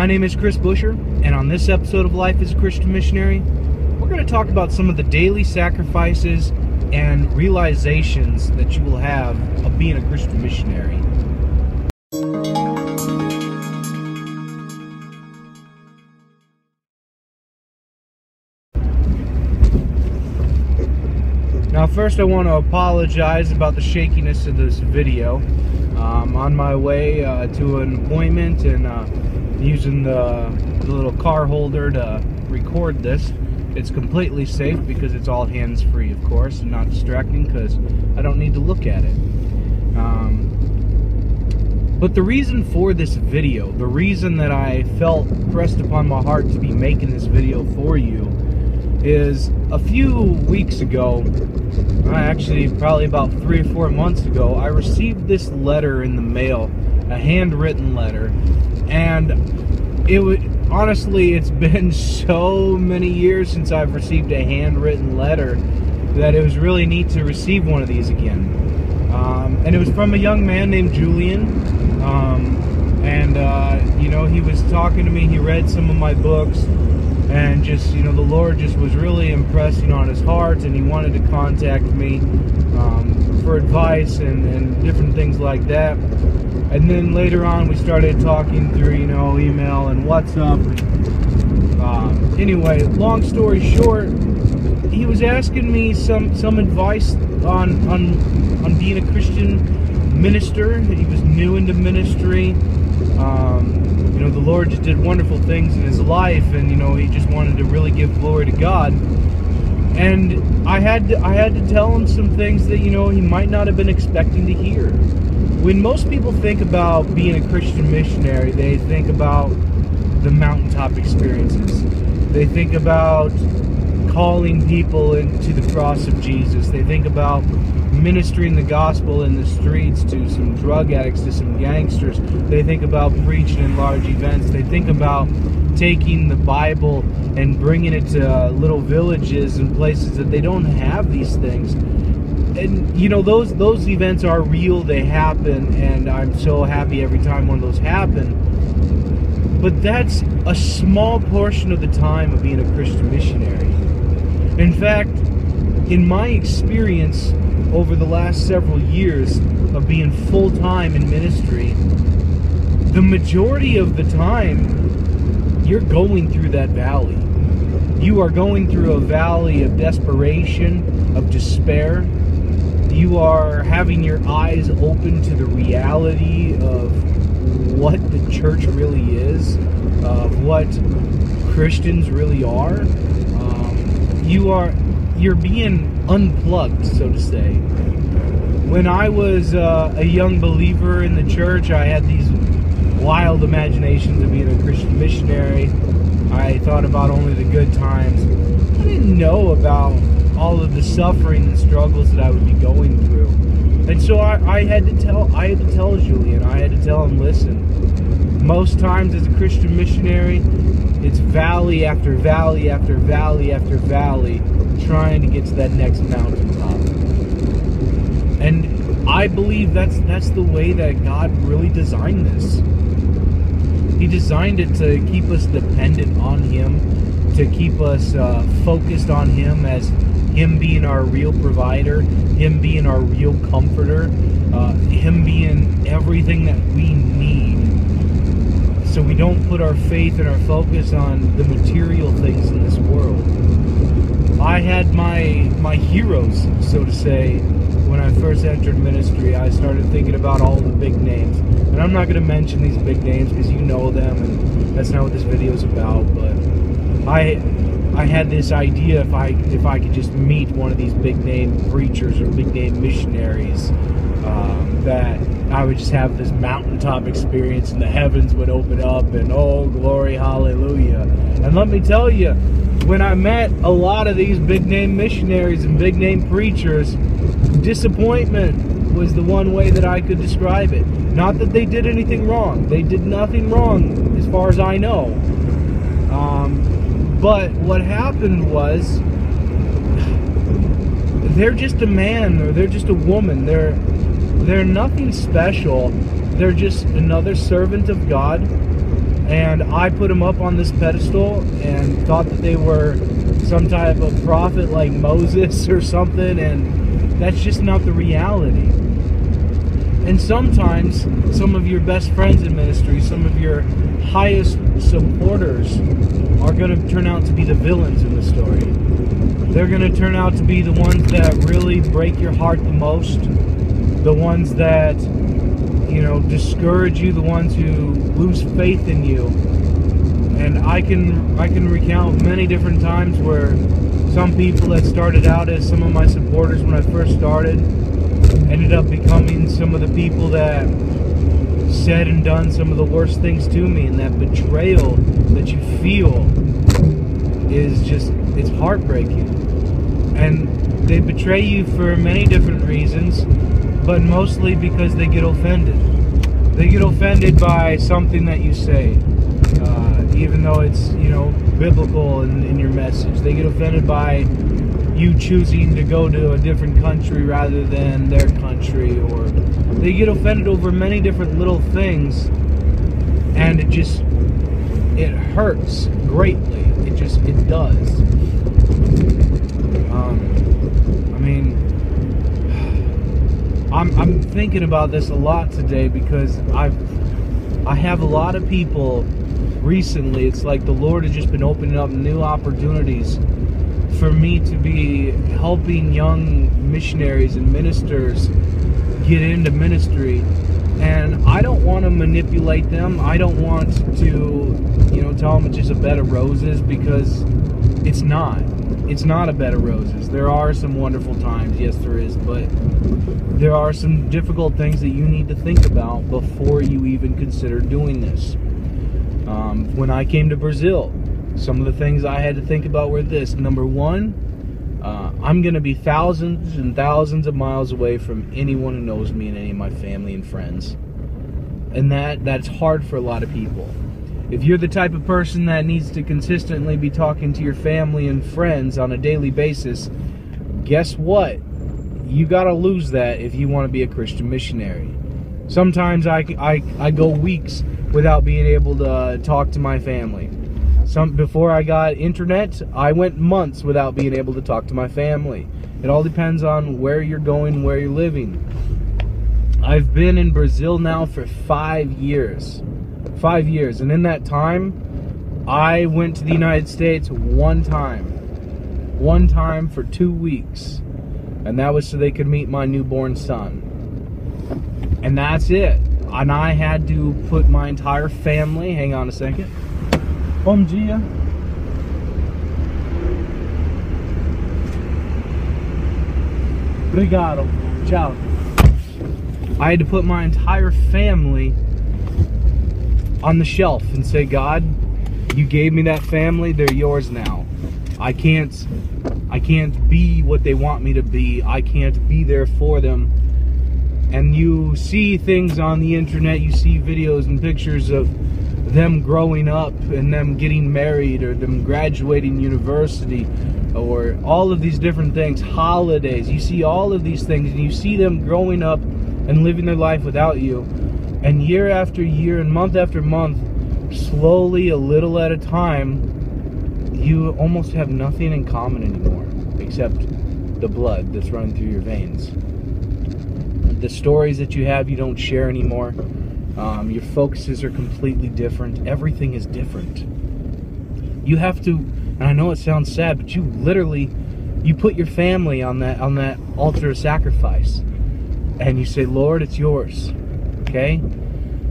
My name is Chris Buscher, and on this episode of Life as a Christian Missionary, we're going to talk about some of the daily sacrifices and realizations that you will have of being a Christian missionary. Now first I want to apologize about the shakiness of this video. I'm on my way to an appointment and using the little car holder to record this. It's completely safe because it's all hands-free, of course, and not distracting because I don't need to look at it. But the reason for this video, the reason that I felt pressed upon my heart to be making this video for you, is a few weeks ago, actually probably about 3 or 4 months ago, I received this letter in the mail, a handwritten letter, and honestly, it's been so many years since I've received a handwritten letter that it was really neat to receive one of these again. And it was from a young man named Julian, you know, he was talking to me, he read some of my books, and just, you know, the Lord just was really impressing on his heart, and he wanted to contact me for advice and different things like that. And then later on we started talking through, you know, email and WhatsApp. Anyway, long story short, he was asking me some advice on being a Christian minister. He was new into ministry. You know, the Lord just did wonderful things in his life, and you know, he just wanted to really give glory to God. And I had to tell him some things that, you know, he might not have been expecting to hear. When most people think about being a Christian missionary, they think about the mountaintop experiences. They think about calling people into the cross of Jesus. They think about ministering the gospel in the streets to some drug addicts, to some gangsters. They think about preaching in large events. They think about taking the Bible and bringing it to little villages and places that they don't have these things. And you know, those events are real, they happen, and I'm so happy every time one of those happen. But that's a small portion of the time of being a Christian missionary. In fact, in my experience over the last several years of being full-time in ministry, the majority of the time you're going through that valley. You are going through a valley of desperation, of despair. You are having your eyes open to the reality of what the church really is, of what Christians really are. You're being unplugged, so to say. When I was a young believer in the church, I had these wild imaginations of being a Christian missionary. I thought about only the good times. I didn't know about all of the suffering and struggles that I would be going through. And so I had to tell Julian, I had to tell him, listen, most times as a Christian missionary, it's valley after valley after valley after valley, trying to get to that next mountaintop. And I believe that's the way that God really designed this. He designed it to keep us dependent on Him, to keep us focused on Him, as Him being our real provider, Him being our real comforter, Him being everything that we need. So we don't put our faith and our focus on the material things in this world. I had my heroes, so to say, when I first entered ministry. I started thinking about all the big names. And I'm not going to mention these big names because you know them, and that's not what this video is about. But I had this idea, if I could just meet one of these big name preachers or big name missionaries, that I would just have this mountaintop experience and the heavens would open up and oh, glory, hallelujah. And let me tell you, when I met a lot of these big name missionaries and big name preachers, disappointment was the one way that I could describe it. Not that they did anything wrong. They did nothing wrong as far as I know. But what happened was, they're just a man or they're just a woman. They're nothing special. They're just another servant of God. and I put them up on this pedestal and thought that they were some type of prophet like Moses or something, and that's just not the reality. And sometimes some of your best friends in ministry, some of your highest supporters, are going to turn out to be the villains in the story. They're going to turn out to be the ones that really break your heart the most, the ones that, you know, discourage you, the ones who lose faith in you. And I can recount many different times where some people that started out as some of my supporters when I first started ended up becoming some of the people that said and done some of the worst things to me. And that betrayal that you feel is just, it's heartbreaking. And they betray you for many different reasons, but mostly because they get offended. They get offended by something that you say, even though it's, you know, biblical in your message. They get offended by you choosing to go to a different country rather than their country, or they get offended over many different little things, and it hurts greatly. It does. I mean, I'm thinking about this a lot today because I have a lot of people recently. It's like the Lord has just been opening up new opportunities for me to be helping young missionaries and ministers get into ministry. And I don't want to manipulate them. I don't want to, you know, tell them it's just a bed of roses, because it's not. It's not a bed of roses. There are some wonderful times, yes there is, but there are some difficult things that you need to think about before you even consider doing this. When I came to Brazil, some of the things I had to think about were this. Number one, I'm going to be thousands and thousands of miles away from anyone who knows me and any of my family and friends. And that's hard for a lot of people. If you're the type of person that needs to consistently be talking to your family and friends on a daily basis, guess what? You got to lose that if you want to be a Christian missionary. Sometimes I go weeks without being able to talk to my family. Before I got internet, I went months without being able to talk to my family. It all depends on where you're going, where you're living. I've been in Brazil now for 5 years. 5 years. And in that time, I went to the United States one time. One time for 2 weeks. And that was so they could meet my newborn son. And that's it. And I had to put my entire family, hang on a second. Bom dia. Obrigado. Ciao. I had to put my entire family on the shelf and say, God, you gave me that family, they're yours now. I can't be what they want me to be. I can't be there for them. And you see things on the internet, you see videos and pictures of them growing up and them getting married, or them graduating university, or all of these different things, holidays. You see all of these things, and you see them growing up and living their life without you. And year after year and month after month, slowly, a little at a time, you almost have nothing in common anymore except the blood that's running through your veins. The stories that you have, you don't share anymore. Your focuses are completely different. Everything is different. You have to, and I know it sounds sad, but you literally, you put your family on that altar of sacrifice, and you say, Lord, it's yours. Okay?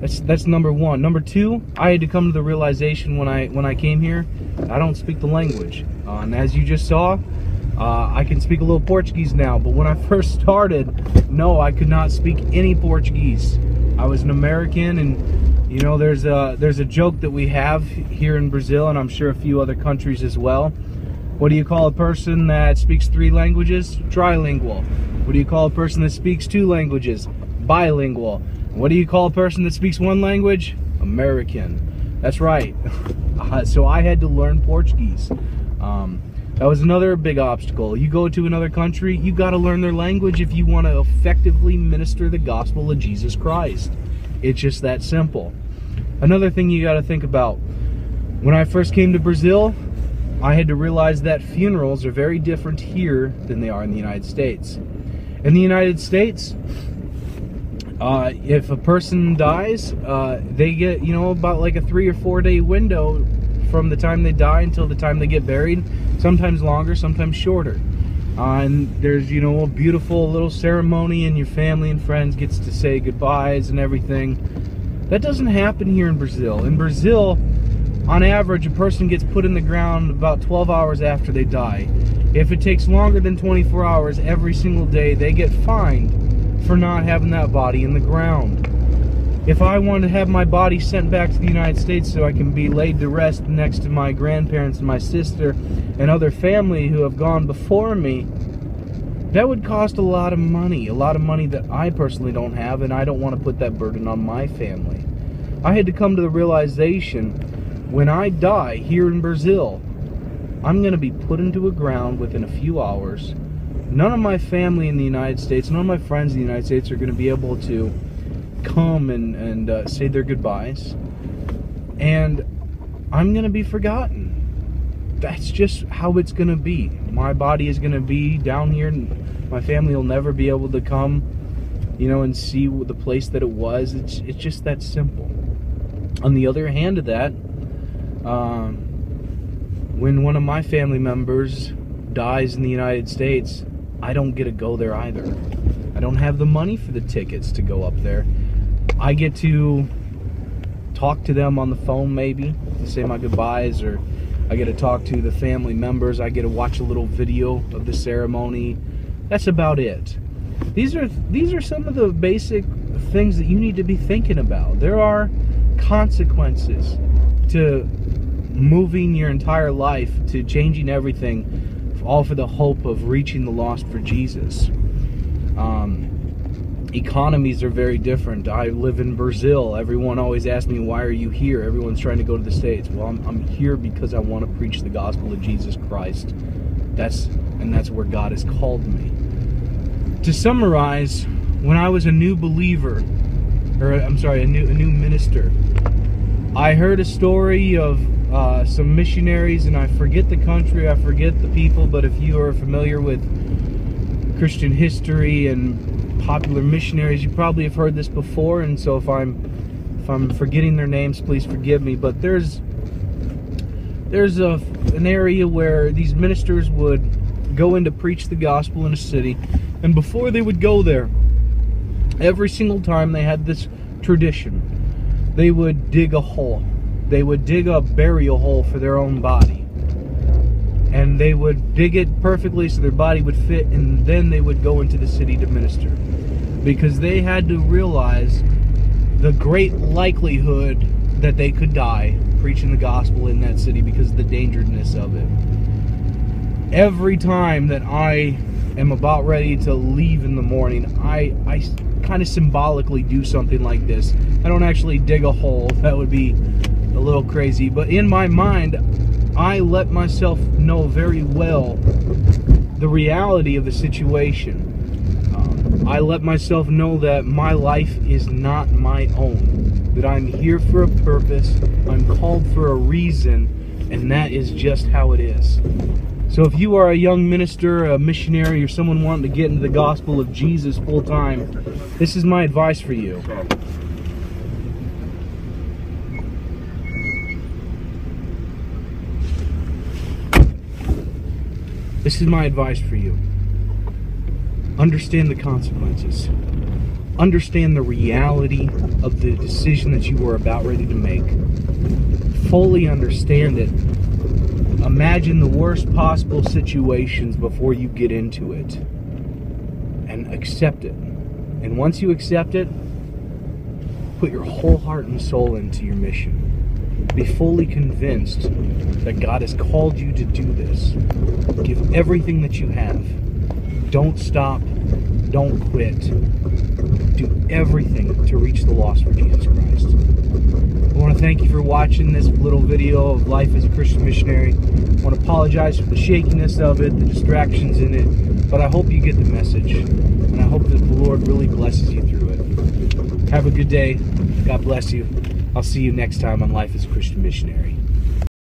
That's number one. Number two, I had to come to the realization when I came here, I don't speak the language. And as you just saw, I can speak a little Portuguese now, but when I first started, no, I could not speak any Portuguese. I was an American, and you know, there's a joke that we have here in Brazil, and I'm sure a few other countries as well. What do you call a person that speaks 3 languages? Trilingual. What do you call a person that speaks 2 languages? Bilingual. What do you call a person that speaks 1 language? American. That's right. So I had to learn Portuguese. That was another big obstacle. You go to another country, you got to learn their language if you want to effectively minister the gospel of Jesus Christ. It's just that simple. Another thing you got to think about, when I first came to Brazil, I had to realize that funerals are very different here than they are in the United States. In the United States, if a person dies, they get, you know, about like a 3 or 4 day window from the time they die until the time they get buried. Sometimes longer, sometimes shorter. And there's, you know, a beautiful little ceremony, and your family and friends gets to say goodbyes and everything. That doesn't happen here in Brazil. In Brazil, on average, a person gets put in the ground about 12 hours after they die. If it takes longer than 24 hours every single day, they get fined for not having that body in the ground. If I want to have my body sent back to the United States so I can be laid to rest next to my grandparents and my sister and other family who have gone before me, that would cost a lot of money that I personally don't have, and I don't want to put that burden on my family. I had to come to the realization, when I die here in Brazil, I'm going to be put into a ground within a few hours. None of my family in the United States, none of my friends in the United States are going to be able to come and say their goodbyes. And I'm going to be forgotten. That's just how it's going to be. My body is going to be down here, and my family will never be able to come, you know, and see the place that it was. It's just that simple. On the other hand of that, when one of my family members dies in the United States, I don't get to go there either. I don't have the money for the tickets to go up there. I get to talk to them on the phone, maybe, to say my goodbyes, or I get to talk to the family members. I get to watch a little video of the ceremony. That's about it. These are some of the basic things that you need to be thinking about. There are consequences to moving your entire life, to changing everything, all for the hope of reaching the lost for Jesus. Economies are very different. I live in Brazil. Everyone always asks me, why are you here? Everyone's trying to go to the States. Well, I'm here because I want to preach the gospel of Jesus Christ. That's where God has called me. To summarize, when I was a new believer, or I'm sorry, a new minister, I heard a story of some missionaries, and I forget the country, I forget the people, but if you are familiar with Christian history and popular missionaries, you probably have heard this before, and so if I'm forgetting their names, please forgive me. But there's an area where these ministers would go in to preach the gospel in a city, and before they would go there, every single time they had this tradition. They would dig a hole. They would dig a burial hole for their own body. And they would dig it perfectly so their body would fit, and then they would go into the city to minister. Because they had to realize the great likelihood that they could die preaching the gospel in that city because of the dangerousness of it. Every time that I am about ready to leave in the morning, I kind of symbolically do something like this. I don't actually dig a hole. That would be a little crazy. But in my mind, I let myself know very well the reality of the situation. I let myself know that my life is not my own. That I'm here for a purpose. I'm called for a reason. And that is just how it is. So if you are a young minister, a missionary, or someone wanting to get into the gospel of Jesus full time, this is my advice for you. This is my advice for you. Understand the consequences. Understand the reality of the decision that you are about ready to make. Fully understand it. Imagine the worst possible situations before you get into it. And accept it. And once you accept it, put your whole heart and soul into your mission. Be fully convinced that God has called you to do this. Give everything that you have. Don't stop. Don't quit. Do everything to reach the lost for Jesus Christ. I want to thank you for watching this little video of life as a Christian missionary. I want to apologize for the shakiness of it, the distractions in it, but I hope you get the message, and I hope that the Lord really blesses you through it. Have a good day. God bless you. I'll see you next time on Life as a Christian Missionary.